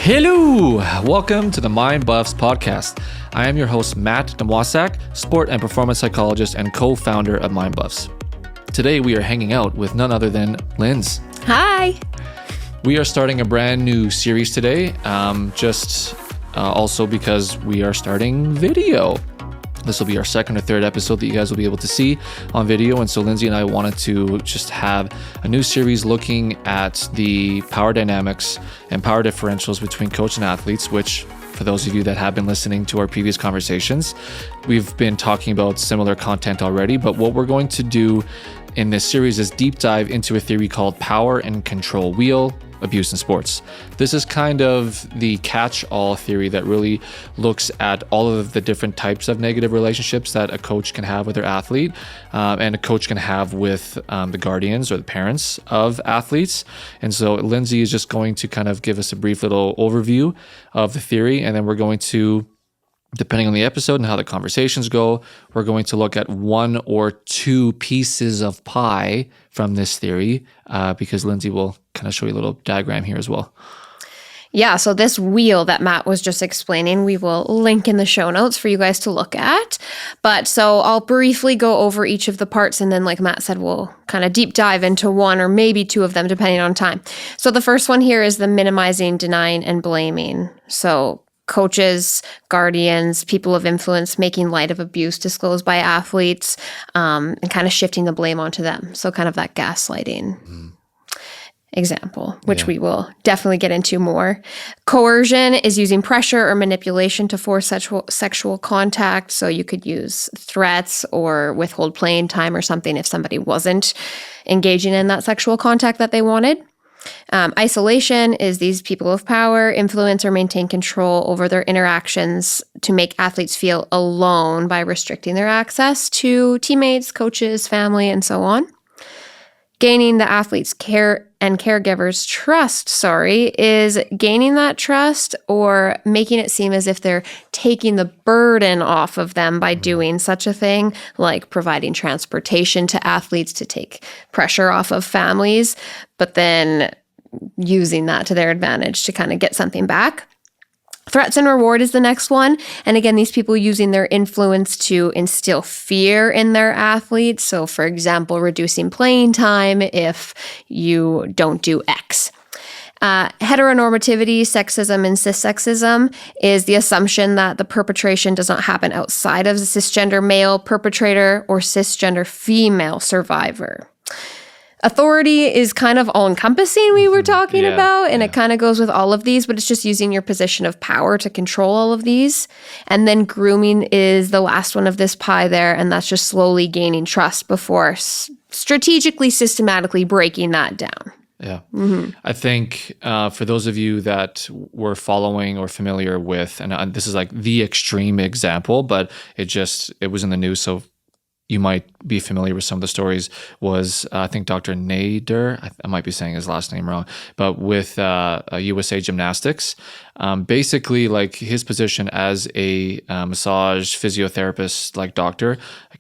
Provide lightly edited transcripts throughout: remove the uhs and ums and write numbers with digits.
Hello! Welcome to the Mindbuffs Podcast. I am your host, Matt Demwasak, sport and performance psychologist and co-founder of Mindbuffs. Today, we are hanging out with none other than Linz. Hi! We are starting a brand new series today, also because we are starting video. This will be our second or third episode that you guys will be able to see on video. And so Lindsay and I wanted to just have a new series looking at the power dynamics and power differentials between coach and athletes, which for those of you that have been listening to our previous conversations, we've been talking about similar content already. But what we're going to do in this series is deep dive into a theory called power and control wheel abuse in sports. This is kind of the catch-all theory that really looks at all of the different types of negative relationships that a coach can have with their athlete and a coach can have with the guardians or the parents of athletes. And so Lindsay is just going to kind of give us a brief little overview of the theory, and then we're going to, depending on the episode and how the conversations go, we're going to look at one or two pieces of pie from this theory because Lindsay will kind of show you a little diagram here as well. Yeah, so this wheel that Matt was just explaining, we will link in the show notes for you guys to look at. But so I'll briefly go over each of the parts, and then like Matt said, we'll kind of deep dive into one or maybe two of them depending on time. So the first one here is the minimizing, denying, and blaming. So coaches, guardians, people of influence making light of abuse disclosed by athletes and kind of shifting the blame onto them. So kind of that gaslighting example, which we will definitely get into more. Coercion is using pressure or manipulation to force sexual contact. So you could use threats or withhold playing time or something if somebody wasn't engaging in that sexual contact that they wanted. Isolation is these people of power influence or maintain control over their interactions to make athletes feel alone by restricting their access to teammates, coaches, family, and so on. Gaining the athlete's care and caregivers' trust, is gaining that trust or making it seem as if they're taking the burden off of them by doing such a thing, like providing transportation to athletes to take pressure off of families, but then using that to their advantage to kind of get something back. Threats and reward is the next one. And again, these people using their influence to instill fear in their athletes. So for example, reducing playing time if you don't do X. Heteronormativity, sexism, and cissexism is the assumption that the perpetration does not happen outside of the cisgender male perpetrator or cisgender female survivor. Authority is kind of all-encompassing, we were talking about, and it kind of goes with all of these, but it's just using your position of power to control all of these. And then grooming is the last one of this pie there, and that's just slowly gaining trust before strategically, systematically breaking that down. Yeah. I think for those of you that were following or familiar with, and this is like the extreme example, but it was in the news, so you might be familiar with some of the stories, was I think Dr. Nader, I might be saying his last name wrong, but with USA Gymnastics, basically like his position as a massage physiotherapist, like doctor,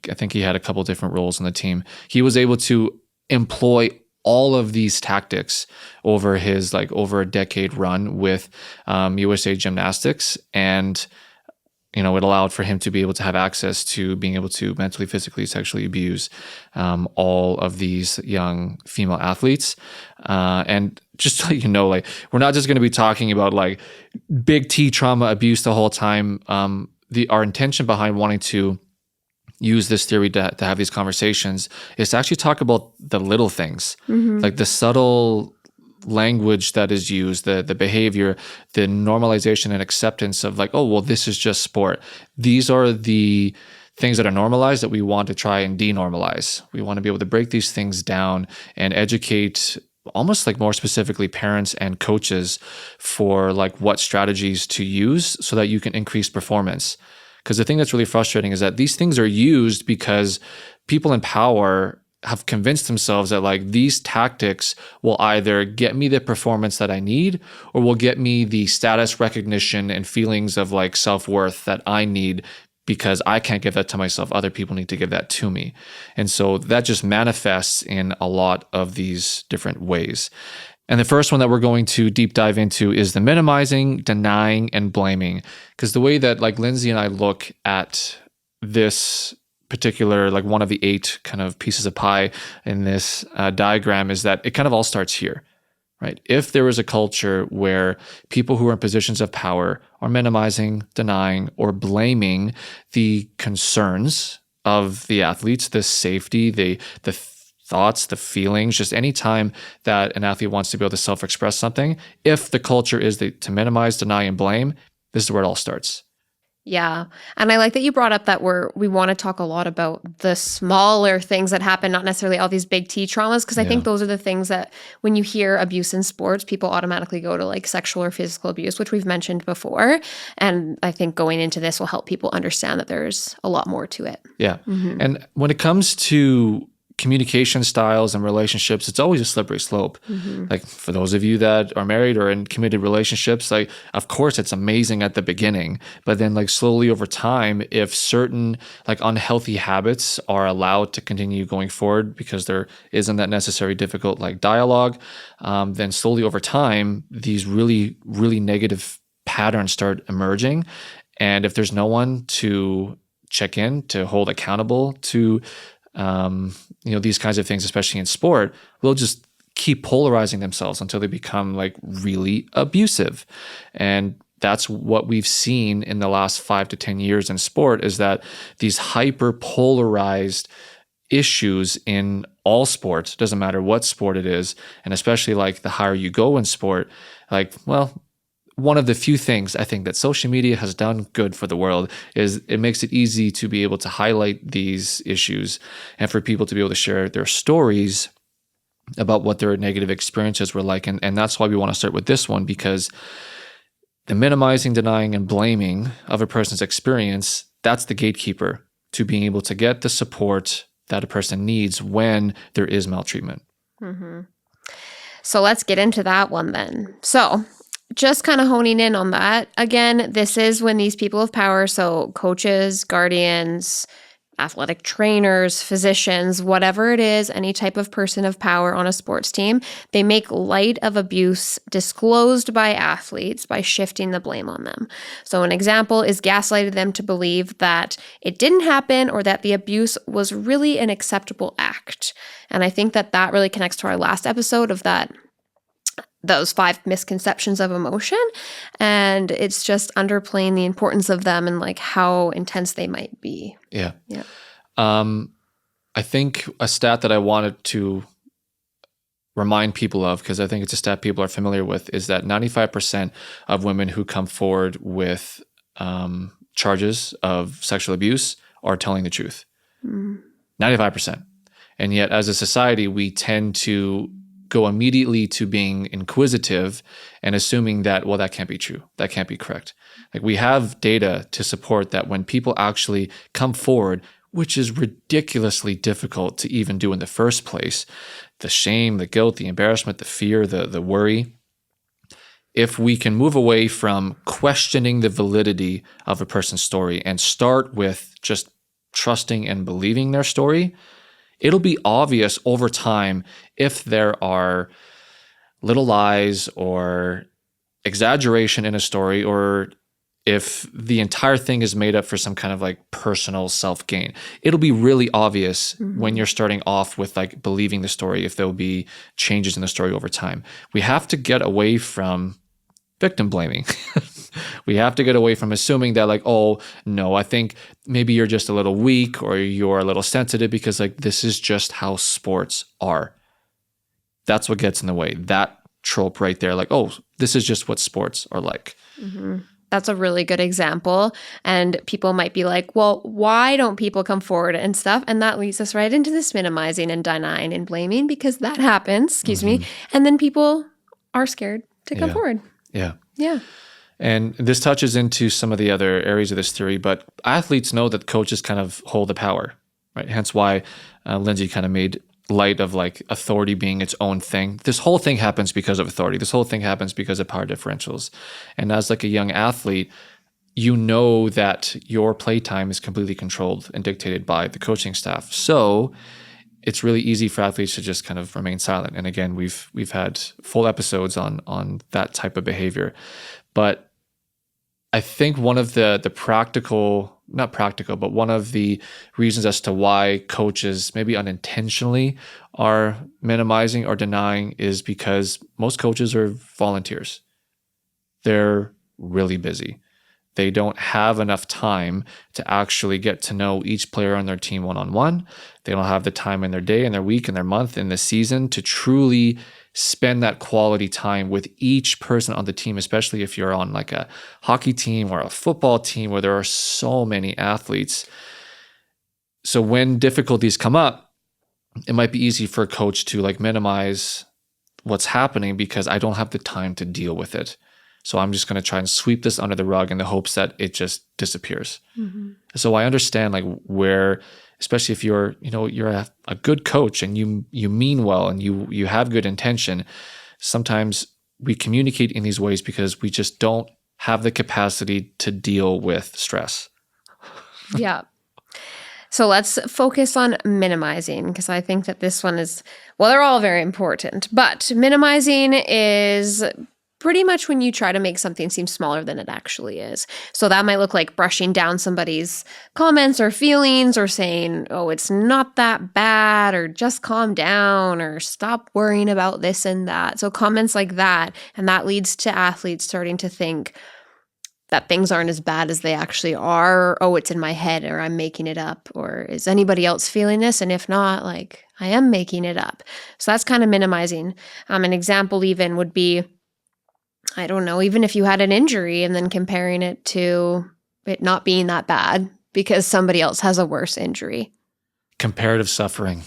I think he had a couple different roles on the team. He was able to employ all of these tactics over his over a decade run with USA Gymnastics, and it allowed for him to be able to have access to being able to mentally, physically, sexually abuse all of these young female athletes. And just so you know, we're not just going to be talking about big T trauma abuse the whole time. Our intention behind wanting to use this theory to have these conversations is to actually talk about the little things, like the subtle language that is used, the behavior, the normalization and acceptance of this is just sport. These are the things that are normalized that we want to try and denormalize. We want to be able to break these things down and educate almost more specifically parents and coaches for what strategies to use so that you can increase performance. Because the thing that's really frustrating is that these things are used because people in power have convinced themselves that these tactics will either get me the performance that I need or will get me the status, recognition, and feelings of self-worth that I need because I can't give that to myself. Other people need to give that to me. And so that just manifests in a lot of these different ways. And the first one that we're going to deep dive into is the minimizing, denying, and blaming. Because the way that like Lindsay and I look at this particular, like one of the 8 kind of pieces of pie in this diagram is that it kind of all starts here, right? If there is a culture where people who are in positions of power are minimizing, denying, or blaming the concerns of the athletes, the safety, the thoughts, the feelings, just any time that an athlete wants to be able to self-express something, if the culture is to minimize, deny, and blame, this is where it all starts. Yeah. And I like that you brought up that we want to talk a lot about the smaller things that happen, not necessarily all these big T traumas, because I think those are the things that when you hear abuse in sports, people automatically go to like sexual or physical abuse, which we've mentioned before. And I think going into this will help people understand that there's a lot more to it. Yeah. And when it comes to communication styles and relationships, it's always a slippery slope. Like for those of you that are married or in committed relationships, like of course it's amazing at the beginning, but then like slowly over time, if certain like unhealthy habits are allowed to continue going forward because there isn't that necessary difficult like dialogue, then slowly over time, these really, really negative patterns start emerging. And if there's no one to check in, to hold accountable to these kinds of things, especially in sport, will just keep polarizing themselves until they become like really abusive. And that's what we've seen in the last 5 to 10 years in sport, is that these hyper polarized issues in all sports, doesn't matter what sport it is, and especially like the higher you go in sport, like, well, one of the few things I think that social media has done good for the world is it makes it easy to be able to highlight these issues and for people to be able to share their stories about what their negative experiences were like. And that's why we want to start with this one, because the minimizing, denying, and blaming of a person's experience, that's the gatekeeper to being able to get the support that a person needs when there is maltreatment. So let's get into that one then. So just kind of honing in on that. Again, this is when these people of power, so coaches, guardians, athletic trainers, physicians, whatever it is, any type of person of power on a sports team, they make light of abuse disclosed by athletes by shifting the blame on them. So an example is gaslighting them to believe that it didn't happen or that the abuse was really an acceptable act. And I think that really connects to our last episode of those 5 misconceptions of emotion. And it's just underplaying the importance of them and like how intense they might be. Yeah. I think a stat that I wanted to remind people of, because I think it's a stat people are familiar with, is that 95% of women who come forward with charges of sexual abuse are telling the truth. 95%. And yet as a society, we tend to go immediately to being inquisitive and assuming that, well, that can't be true. That can't be correct. Like we have data to support that when people actually come forward, which is ridiculously difficult to even do in the first place, the shame, the guilt, the embarrassment, the fear, the worry, if we can move away from questioning the validity of a person's story and start with just trusting and believing their story, it'll be obvious over time if there are little lies or exaggeration in a story, or if the entire thing is made up for some kind of like personal self-gain. It'll be really obvious when you're starting off with like believing the story, if there'll be changes in the story over time. We have to get away from victim blaming. We have to get away from assuming that like, oh, no, I think maybe you're just a little weak or you're a little sensitive because like this is just how sports are. That's what gets in the way. That trope right there, like, oh, this is just what sports are like. That's a really good example. And people might be like, well, why don't people come forward and stuff? And that leads us right into this minimizing and denying and blaming, because that happens, excuse me. And then people are scared to come forward. Yeah. Yeah. And this touches into some of the other areas of this theory, but athletes know that coaches kind of hold the power, right? Hence why Lindsay kind of made light of like authority being its own thing. This whole thing happens because of authority. This whole thing happens because of power differentials. And as like a young athlete, you know that your playtime is completely controlled and dictated by the coaching staff. So it's really easy for athletes to just kind of remain silent. And again, we've had full episodes on that type of behavior. But I think one of the not practical, but one of the reasons as to why coaches maybe unintentionally are minimizing or denying is because most coaches are volunteers. They're really busy. They don't have enough time to actually get to know each player on their team one-on-one. They don't have the time in their day, in their week, in their month, in the season to truly spend that quality time with each person on the team, especially if you're on like a hockey team or a football team where there are so many athletes. So when difficulties come up, it might be easy for a coach to like minimize what's happening because I don't have the time to deal with it. So I'm just going to try and sweep this under the rug in the hopes that it just disappears. Mm-hmm. So I understand like where, especially if you're a good coach and you mean well and you have good intention, sometimes we communicate in these ways because we just don't have the capacity to deal with stress. Yeah. So let's focus on minimizing, because I think that this one is, well, they're all very important, but minimizing is pretty much when you try to make something seem smaller than it actually is. So that might look like brushing down somebody's comments or feelings, or saying, oh, it's not that bad, or just calm down, or stop worrying about this and that. So comments like that. And that leads to athletes starting to think that things aren't as bad as they actually are. Or, oh, it's in my head, or I'm making it up, or is anybody else feeling this? And if not, like, I am making it up. So that's kind of minimizing. An example even would be, I don't know, even if you had an injury and then comparing it to it not being that bad because somebody else has a worse injury. Comparative suffering.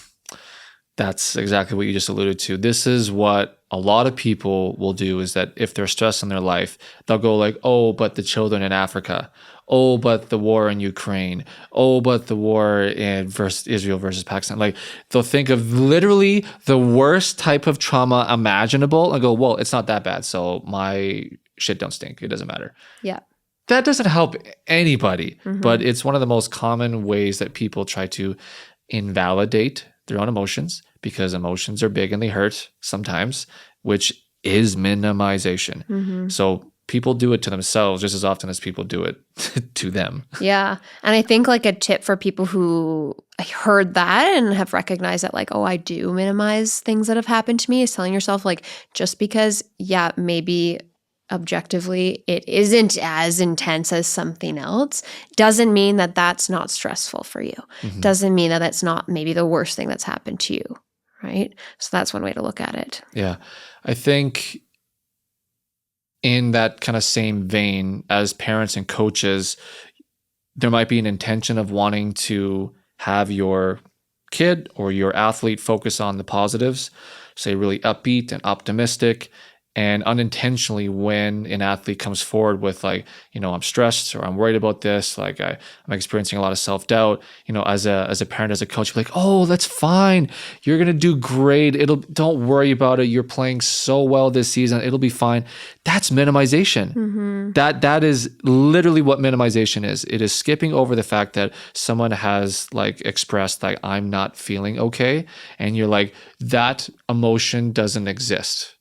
That's exactly what you just alluded to. This is what a lot of people will do, is that if they're stressed in their life, they'll go like, oh, but the children in Africa. Oh, but the war in Ukraine. Oh, but the war in Israel versus Pakistan. Like, they'll think of literally the worst type of trauma imaginable and go, well, it's not that bad, so my shit don't stink. It doesn't matter. Yeah. That doesn't help anybody, but it's one of the most common ways that people try to invalidate their own emotions, because emotions are big and they hurt sometimes, which is minimization. So people do it to themselves just as often as people do it to them. Yeah. And I think like a tip for people who heard that and have recognized that, like, oh, I do minimize things that have happened to me, is telling yourself, like, just because, yeah, maybe objectively it isn't as intense as something else, doesn't mean that that's not stressful for you. Doesn't mean that that's not maybe the worst thing that's happened to you, right? So that's one way to look at it. Yeah. I think in that kind of same vein, as parents and coaches, there might be an intention of wanting to have your kid or your athlete focus on the positives, say really upbeat and optimistic. And unintentionally, when an athlete comes forward with like, I'm stressed or I'm worried about this, like I'm experiencing a lot of self-doubt, as a parent, as a coach, you're like, oh, that's fine. You're going to do great. Don't worry about it. You're playing so well this season. It'll be fine. That's minimization. That is literally what minimization is. It is skipping over the fact that someone has like expressed like, I'm not feeling okay. And you're like, that emotion doesn't exist.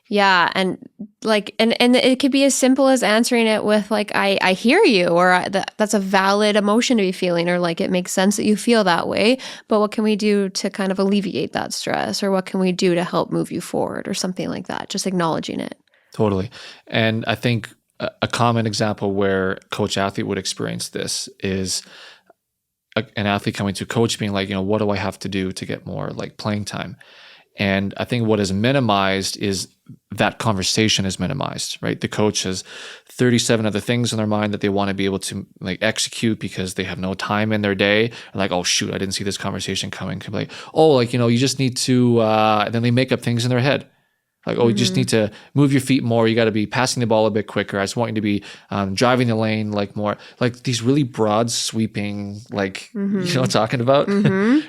Yeah, and like, and it could be as simple as answering it with like, I hear you, or that's a valid emotion to be feeling, or like, it makes sense that you feel that way, but what can we do to kind of alleviate that stress, or what can we do to help move you forward, or something like that, just acknowledging it. Totally. And I think a common example where coach-athlete would experience this is an athlete coming to coach being like, what do I have to do to get more like playing time? And I think what is minimized is that conversation is minimized, right? The coach has 37 other things in their mind that they want to be able to like execute because they have no time in their day. Like, oh shoot, I didn't see this conversation coming. Could be like, oh, like, you just need to, and then they make up things in their head. Like, oh, you just need to move your feet more. You got to be passing the ball a bit quicker. I just want you to be driving the lane like more. Like these really broad sweeping, like, you know what I'm talking about?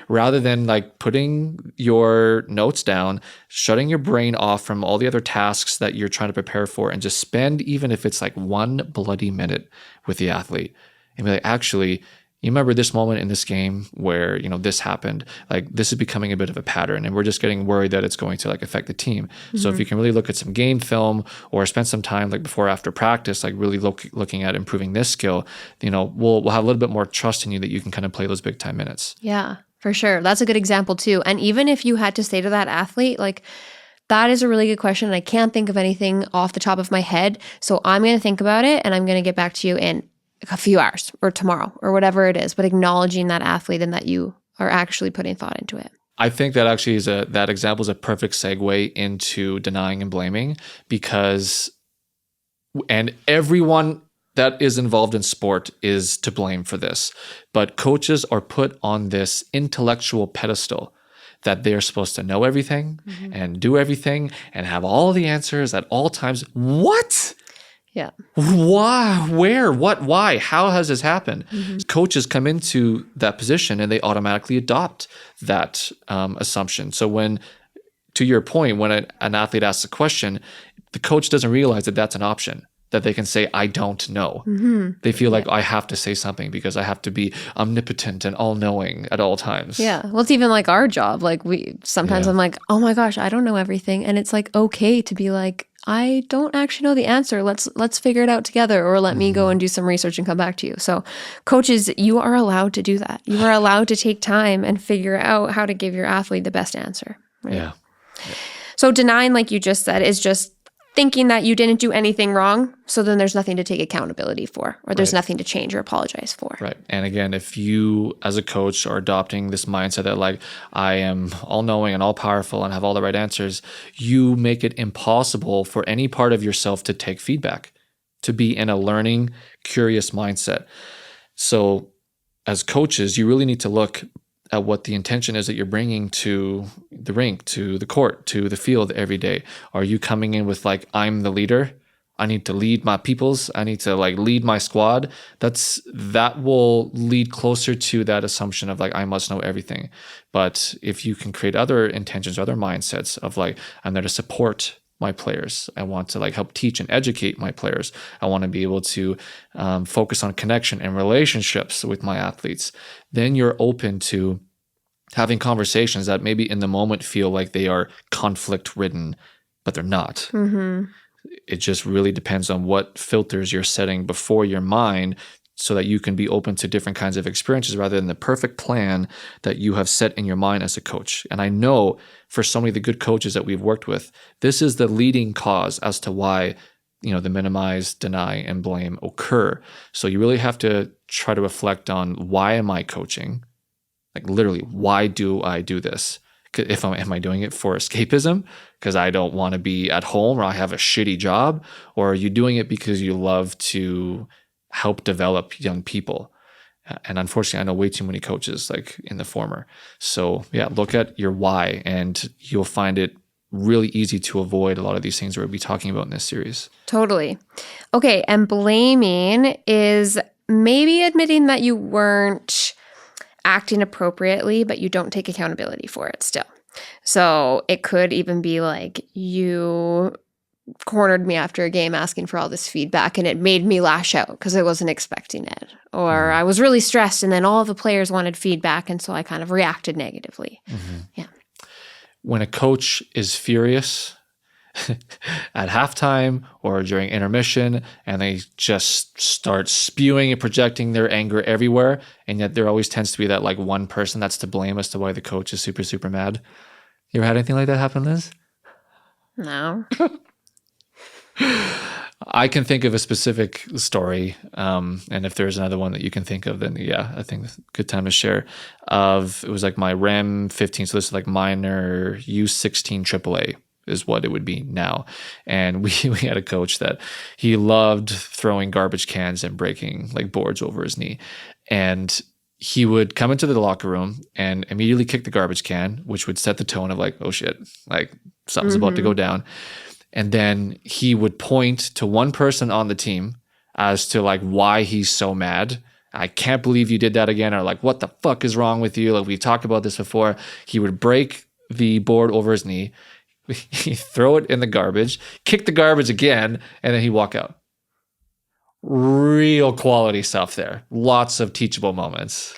Rather than like putting your notes down, shutting your brain off from all the other tasks that you're trying to prepare for, and just spend, even if it's like 1 bloody minute with the athlete and be like, actually, you remember this moment in this game where, this happened, like this is becoming a bit of a pattern and we're just getting worried that it's going to like affect the team. So if you can really look at some game film or spend some time like before or after practice, like really looking at improving this skill, we'll have a little bit more trust in you that you can kind of play those big time minutes. Yeah, for sure. That's a good example too. And even if you had to say to that athlete, like, that is a really good question. And I can't think of anything off the top of my head. So I'm going to think about it and I'm going to get back to you in a few hours or tomorrow or whatever it is, but acknowledging that athlete and that you are actually putting thought into it. I think that actually that example is a perfect segue into denying and blaming, because everyone that is involved in sport is to blame for this, but coaches are put on this intellectual pedestal that they're supposed to know everything and do everything and have all the answers at all times. What? Yeah. Why? Where? What? Why? How has this happened? Coaches come into that position and they automatically adopt that assumption. So to your point, when an athlete asks a question, the coach doesn't realize that that's an option, that they can say, I don't know. They feel like I have to say something because I have to be omnipotent and all-knowing at all times. Yeah. Well, it's even like our job. Like sometimes I'm like, oh my gosh, I don't know everything. And it's like, okay to be like, I don't actually know the answer. Let's figure it out together, or let me go and do some research and come back to you. So coaches, you are allowed to do that. You are allowed to take time and figure out how to give your athlete the best answer. Right? Yeah. So denying, like you just said, is just thinking that you didn't do anything wrong, so then there's nothing to take accountability for, or there's nothing to change or apologize for. Right. And again, if you as a coach are adopting this mindset that like, I am all-knowing and all-powerful and have all the right answers, you make it impossible for any part of yourself to take feedback, to be in a learning, curious mindset. So as coaches, you really need to look at what the intention is that you're bringing to the rink, to the court, to the field every day. Are you coming in with like, I'm the leader, I need to lead my peoples, I need to like lead my squad? That will lead closer to that assumption of like, I must know everything. But if you can create other intentions, other mindsets of like, I'm there to support my players, I want to like help teach and educate my players, I want to be able to focus on connection and relationships with my athletes, then you're open to having conversations that maybe in the moment feel like they are conflict ridden, but they're not. It just really depends on what filters you're setting before your mind so that you can be open to different kinds of experiences rather than the perfect plan that you have set in your mind as a coach. And I know for so many of the good coaches that we've worked with, this is the leading cause as to why, the minimize, deny, and blame occur. So you really have to try to reflect on, why am I coaching? Like literally, why do I do this? Am I doing it for escapism because I don't want to be at home or I have a shitty job? Or are you doing it because you love to help develop young people? And unfortunately, I know way too many coaches like in the former. So yeah, look at your why and you'll find it really easy to avoid a lot of these things we'll be talking about in this series. Totally. Okay. And blaming is maybe admitting that you weren't acting appropriately, but you don't take accountability for it still. So it could even be like, you cornered me after a game asking for all this feedback and it made me lash out because I wasn't expecting it. Or I was really stressed and then all the players wanted feedback and so I kind of reacted negatively. Yeah. When a coach is furious at halftime or during intermission and they just start spewing and projecting their anger everywhere, and yet there always tends to be that like one person that's to blame as to why the coach is super, super mad. You ever had anything like that happen, Liz? No. I can think of a specific story, and if there's another one that you can think of, then yeah, I think it's a good time to share. It was like my RAM 15, so this is like minor U16 AAA is what it would be now. And we had a coach that he loved throwing garbage cans and breaking like boards over his knee. And he would come into the locker room and immediately kick the garbage can, which would set the tone of like, oh shit, like something's about to go down. And then he would point to one person on the team as to like why he's so mad. I can't believe you did that again. Or like, what the fuck is wrong with you? Like, we talked about this before. He would break the board over his knee. He'd throw it in the garbage, kick the garbage again, and then he'd walk out. real quality stuff there. Lots of teachable moments.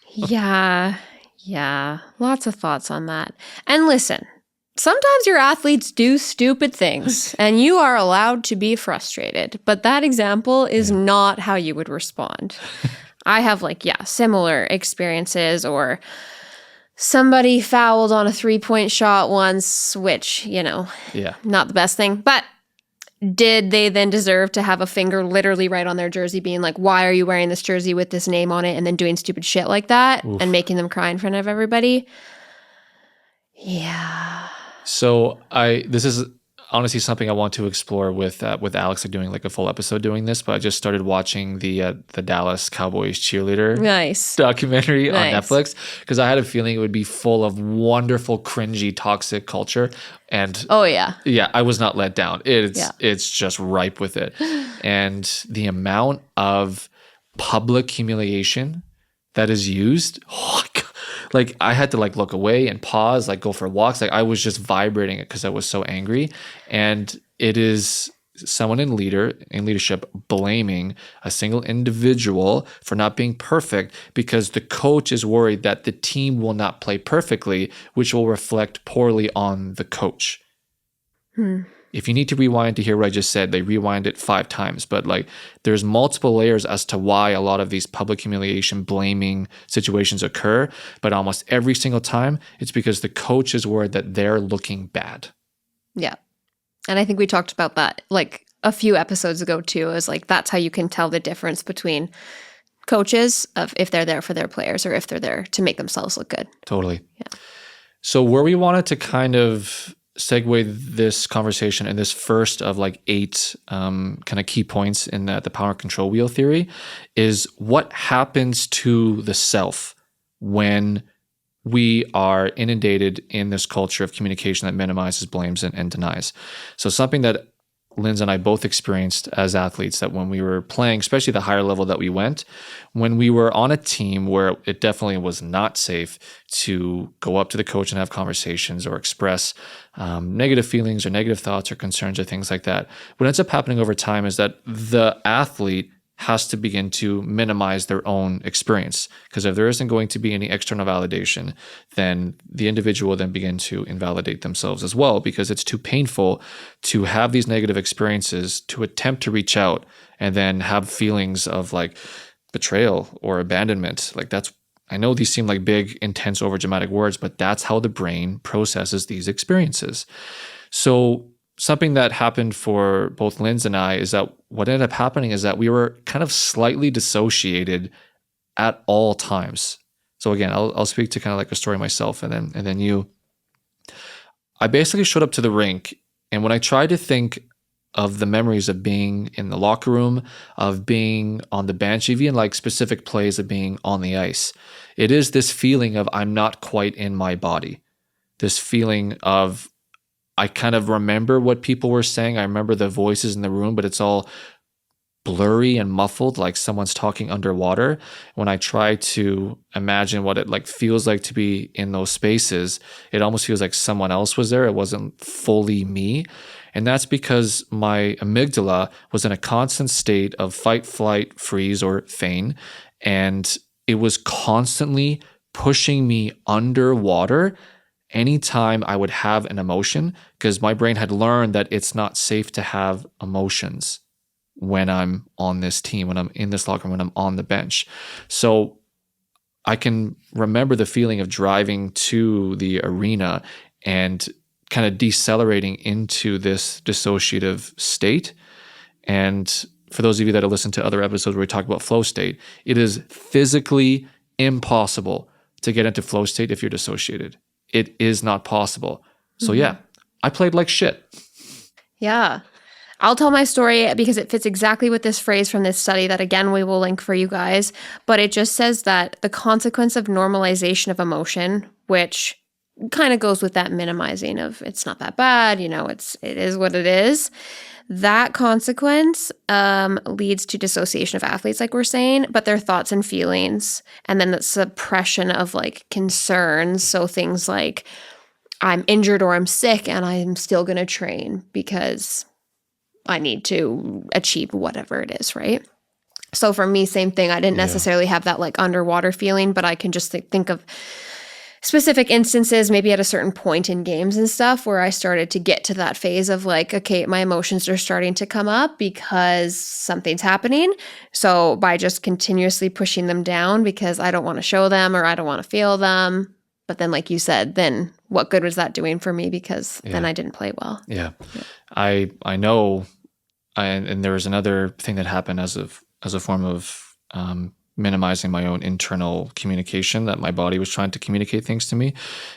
Yeah. Yeah. Lots of thoughts on that. And listen, sometimes your athletes do stupid things and you are allowed to be frustrated, but that example is not how you would respond. I have similar experiences, or somebody fouled on a 3-point shot once, which, not the best thing. But did they then deserve to have a finger literally right on their jersey being like, why are you wearing this jersey with this name on it, and then doing stupid shit like that and making them cry in front of everybody? Yeah. So this is honestly something I want to explore with Alex, doing like a full episode doing this, but I just started watching the Dallas Cowboys cheerleader documentary on Netflix, because I had a feeling it would be full of wonderful, cringy, toxic culture. And I was not let down. It's just ripe with it. And the amount of public humiliation that is used, oh my God. Like, I had to look away and pause, go for walks. I was just vibrating it because I was so angry. And it is someone in leadership blaming a single individual for not being perfect because the coach is worried that the team will not play perfectly, which will reflect poorly on the coach. If you need to rewind to hear what I just said, they rewind it 5 times. But there's multiple layers as to why a lot of these public humiliation, blaming situations occur. But almost every single time, it's because the coach is worried that they're looking bad. Yeah. And I think we talked about that a few episodes ago too, is that's how you can tell the difference between coaches of if they're there for their players or if they're there to make themselves look good. Totally. Yeah. So where we wanted to kind of segue this conversation in this first of 8 kind of key points in the power and control wheel theory is what happens to the self when we are inundated in this culture of communication that minimizes, blames, and denies. So something that Linz and I both experienced as athletes, that when we were playing, especially the higher level that we went, when we were on a team where it definitely was not safe to go up to the coach and have conversations or express negative feelings or negative thoughts or concerns or things like that, what ends up happening over time is that the athlete has to begin to minimize their own experience. Because if there isn't going to be any external validation, then the individual will then begin to invalidate themselves as well, because it's too painful to have these negative experiences, to attempt to reach out and then have feelings of betrayal or abandonment. I know these seem like big, intense, overdramatic words, but that's how the brain processes these experiences. So something that happened for both Linz and I is that what ended up happening is that we were kind of slightly dissociated at all times. So again, I'll speak to kind of a story myself and then you. I basically showed up to the rink, and when I tried to think of the memories of being in the locker room, of being on the bench, even specific plays of being on the ice, it is this feeling of I'm not quite in my body. This feeling of I kind of remember what people were saying. I remember the voices in the room, but it's all blurry and muffled, like someone's talking underwater. When I try to imagine what it feels like to be in those spaces, it almost feels like someone else was there. It wasn't fully me. And that's because my amygdala was in a constant state of fight, flight, freeze, or feign. And it was constantly pushing me underwater anytime I would have an emotion, because my brain had learned that it's not safe to have emotions when I'm on this team, when I'm in this locker room, when I'm on the bench. So I can remember the feeling of driving to the arena and kind of decelerating into this dissociative state. And for those of you that have listened to other episodes where we talk about flow state, it is physically impossible to get into flow state if you're dissociated. It is not possible. So yeah, I played like shit. Yeah. I'll tell my story because it fits exactly with this phrase from this study that, again, we will link for you guys. But it just says that the consequence of normalization of emotion, which kind of goes with that minimizing of it's not that bad, it is what it is. That consequence leads to dissociation of athletes, like we're saying, but their thoughts and feelings, and then the suppression of concerns. So things like I'm injured or I'm sick and I'm still going to train because I need to achieve whatever it is, right? So for me, same thing. I didn't necessarily have that like underwater feeling, but I can just think of specific instances, maybe at a certain point in games and stuff, where I started to get to that phase of like, okay, my emotions are starting to come up because something's happening. So by just continuously pushing them down because I don't want to show them or I don't want to feel them. But then, like you said, then what good was that doing for me? Because then I didn't play well. Yeah. I know, and there was another thing that happened as a form of minimizing my own internal communication that my body was trying to communicate things to me,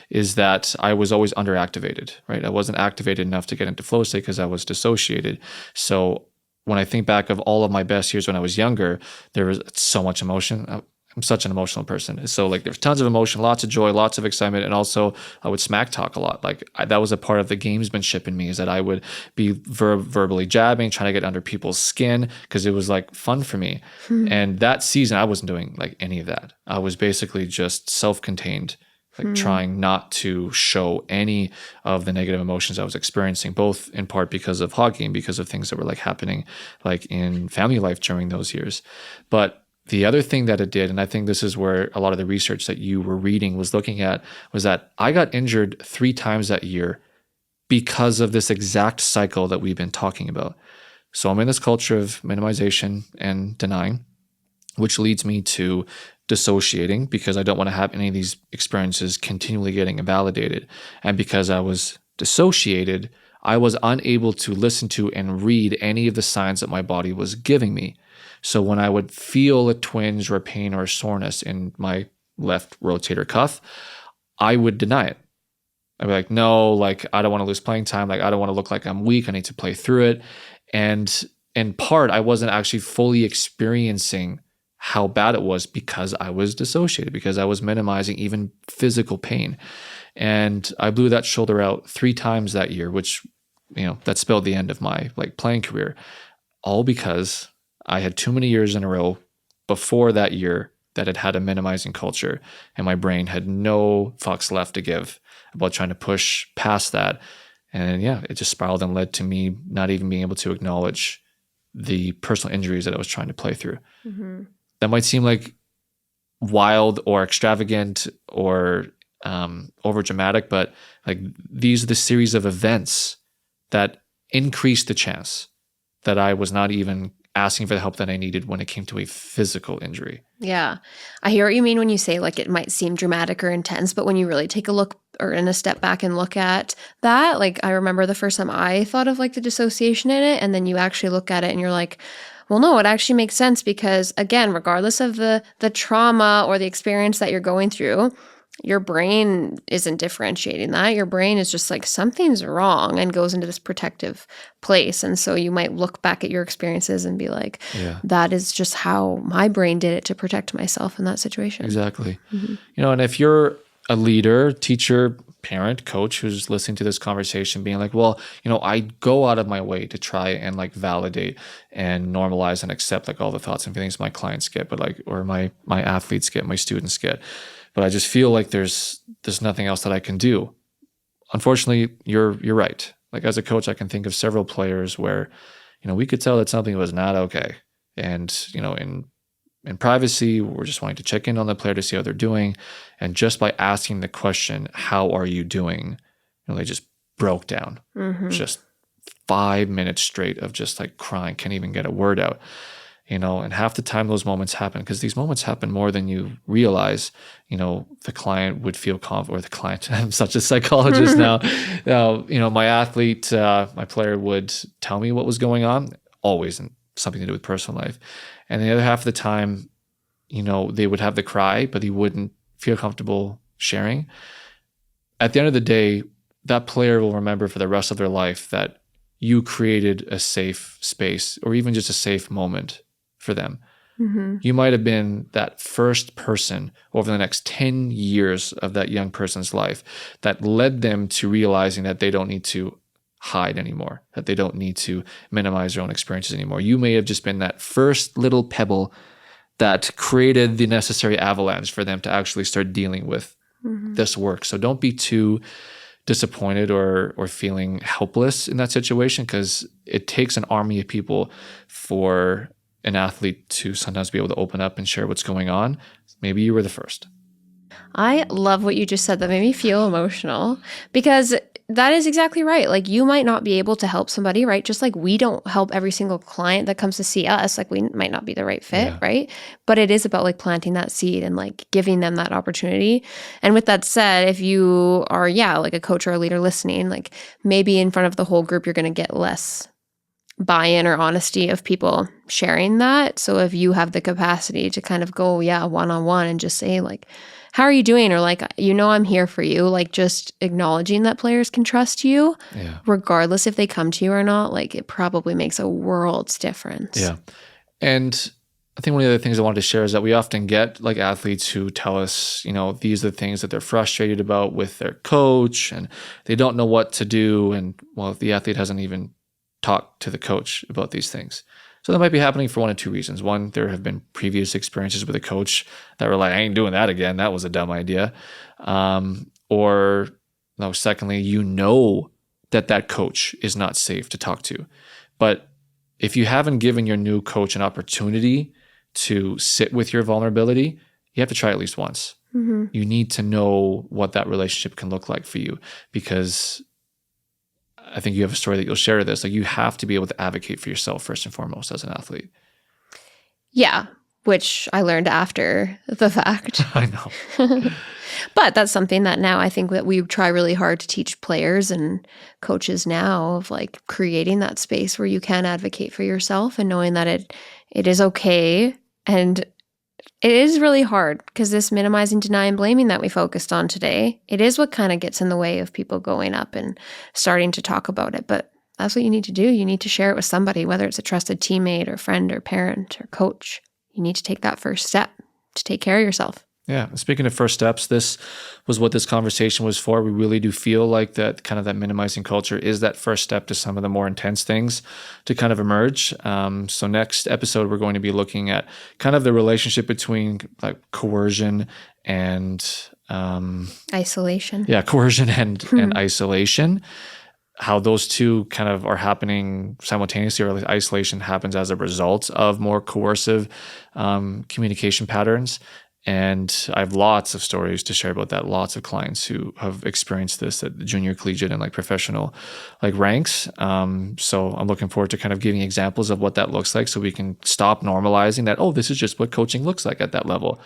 is that I was always underactivated, right? I wasn't activated enough to get into flow state because I was dissociated. So when I think back of all of my best years when I was younger, there was so much emotion. I'm such an emotional person. So like there's tons of emotion, lots of joy, lots of excitement. And also I would smack talk a lot. Like that was a part of the gamesmanship in me, is that I would be verbally jabbing, trying to get under people's skin because it was like fun for me. And that season I wasn't doing like any of that. I was basically just self-contained, like trying not to show any of the negative emotions I was experiencing, both in part because of hockey and because of things that were like happening like in family life during those years. But the other thing that it did, and I think this is where a lot of the research that you were reading was looking at, was that I got injured 3 times that year because of this exact cycle that we've been talking about. So I'm in this culture of minimization and denying, which leads me to dissociating because I don't want to have any of these experiences continually getting invalidated. And because I was dissociated, I was unable to listen to and read any of the signs that my body was giving me. So when I would feel a twinge or a pain or a soreness in my left rotator cuff, I would deny it. I'd be like, no, like I don't want to lose playing time. Like I don't want to look like I'm weak. I need to play through it. And in part, I wasn't actually fully experiencing how bad it was because I was dissociated, because I was minimizing even physical pain. And I blew that shoulder out 3 times that year, which, that spelled the end of my like playing career, all because I had too many years in a row before that year that had had a minimizing culture, and my brain had no fucks left to give about trying to push past that. And it just spiraled and led to me not even being able to acknowledge the personal injuries that I was trying to play through. Mm-hmm. That might seem like wild or extravagant or over dramatic, but like these are the series of events that increased the chance that I was not even asking for the help that I needed when it came to a physical injury. Yeah. I hear what you mean when you say like it might seem dramatic or intense, but when you really take a look or in a step back and look at that, like I remember the first time I thought of like the dissociation in it, and then you actually look at it and you're like, well, no, it actually makes sense because again, regardless of the trauma or the experience that you're going through, your brain isn't differentiating that. Your brain is just like something's wrong and goes into this protective place. And so you might look back at your experiences and be like, that is just how my brain did it to protect myself in that situation. Exactly. Mm-hmm. And if you're a leader, teacher, parent, coach who's listening to this conversation being like, well, I go out of my way to try and like validate and normalize and accept like all the thoughts and feelings my clients get, but like, or my athletes get, my students get. But I just feel like there's nothing else that I can do. Unfortunately, you're right. Like as a coach, I can think of several players where, we could tell that something was not okay. And, in privacy, we're just wanting to check in on the player to see how they're doing. And just by asking the question, how are you doing? They just broke down. Mm-hmm. Just 5 minutes straight of just like crying, can't even get a word out. And half the time those moments happen because these moments happen more than you realize. The client would feel confident, or the client, I'm such a psychologist now. My athlete, my player would tell me what was going on, always in something to do with personal life. And the other half of the time, they would have the cry, but he wouldn't feel comfortable sharing. At the end of the day, that player will remember for the rest of their life that you created a safe space or even just a safe moment for them. Mm-hmm. You might have been that first person over the next 10 years of that young person's life that led them to realizing that they don't need to hide anymore, that they don't need to minimize their own experiences anymore. You may have just been that first little pebble that created the necessary avalanche for them to actually start dealing with this work. So don't be too disappointed or feeling helpless in that situation, because it takes an army of people for an athlete to sometimes be able to open up and share what's going on. Maybe you were the first. I love what you just said. That made me feel emotional, because that is exactly right. Like, you might not be able to help somebody, right? Just like we don't help every single client that comes to see us. Like, we might not be the right fit, right? But it is about like planting that seed and like giving them that opportunity. And with that said, if you are, like a coach or a leader listening, like maybe in front of the whole group, you're going to get less buy-in or honesty of people sharing that. So if you have the capacity to kind of go, one-on-one and just say like, how are you doing? Or like, I'm here for you. Like, just acknowledging that players can trust you, regardless if they come to you or not. Like, it probably makes a world's difference. Yeah. And I think one of the other things I wanted to share is that we often get like athletes who tell us, these are the things that they're frustrated about with their coach, and they don't know what to do. And well, the athlete hasn't even talked to the coach about these things. So that might be happening for one of two reasons. One, there have been previous experiences with a coach that were like, I ain't doing that again. That was a dumb idea. Or no, secondly, that coach is not safe to talk to. But if you haven't given your new coach an opportunity to sit with your vulnerability, you have to try at least once. You need to know what that relationship can look like for you, because I think you have a story that you'll share with this. Like, you have to be able to advocate for yourself first and foremost as an athlete. Yeah, which I learned after the fact. I know. But that's something that now I think that we try really hard to teach players and coaches now, of like creating that space where you can advocate for yourself and knowing that it is okay. And it is really hard, because this minimizing, deny, and blaming that we focused on today, it is what kind of gets in the way of people going up and starting to talk about it. But that's what you need to do. You need to share it with somebody, whether it's a trusted teammate or friend or parent or coach. You need to take that first step to take care of yourself. Yeah. Speaking of first steps, this was what this conversation was for. We really do feel like that kind of that minimizing culture is that first step to some of the more intense things to kind of emerge. So next episode, we're going to be looking at kind of the relationship between like coercion and isolation. Yeah, coercion and isolation. How those two kind of are happening simultaneously, or isolation happens as a result of more coercive communication patterns. And I have lots of stories to share about that. Lots of clients who have experienced this at the junior, collegiate, and like professional like ranks. So I'm looking forward to kind of giving examples of what that looks like, so we can stop normalizing that, this is just what coaching looks like at that level.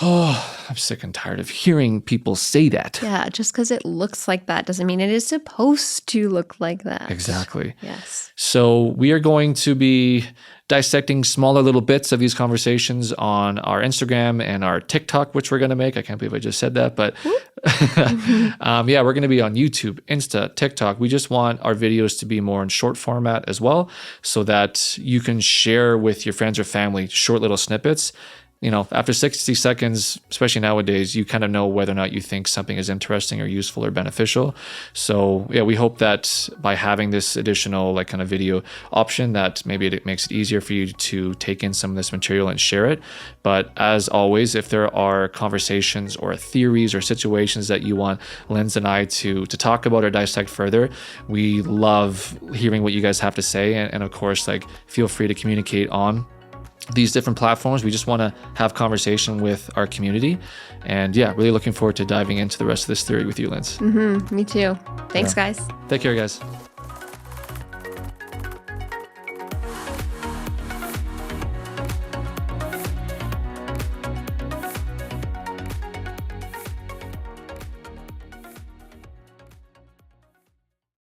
Oh, I'm sick and tired of hearing people say that. Yeah, just because it looks like that doesn't mean it is supposed to look like that. Exactly. Yes. So we are going to be dissecting smaller little bits of these conversations on our Instagram and our TikTok, which we're going to make. I can't believe I just said that, but we're going to be on YouTube, Insta, TikTok. We just want our videos to be more in short format as well, so that you can share with your friends or family short little snippets. After 60 seconds, especially nowadays, you kind of know whether or not you think something is interesting or useful or beneficial. So we hope that by having this additional like kind of video option, that maybe it makes it easier for you to take in some of this material and share it. But as always, if there are conversations or theories or situations that you want Linz and I to talk about or dissect further, we love hearing what you guys have to say. And of course, like, feel free to communicate on these different platforms. We just want to have conversation with our community, and really looking forward to diving into the rest of this theory with you, Linz. Me too. Thanks, guys. Take care, guys.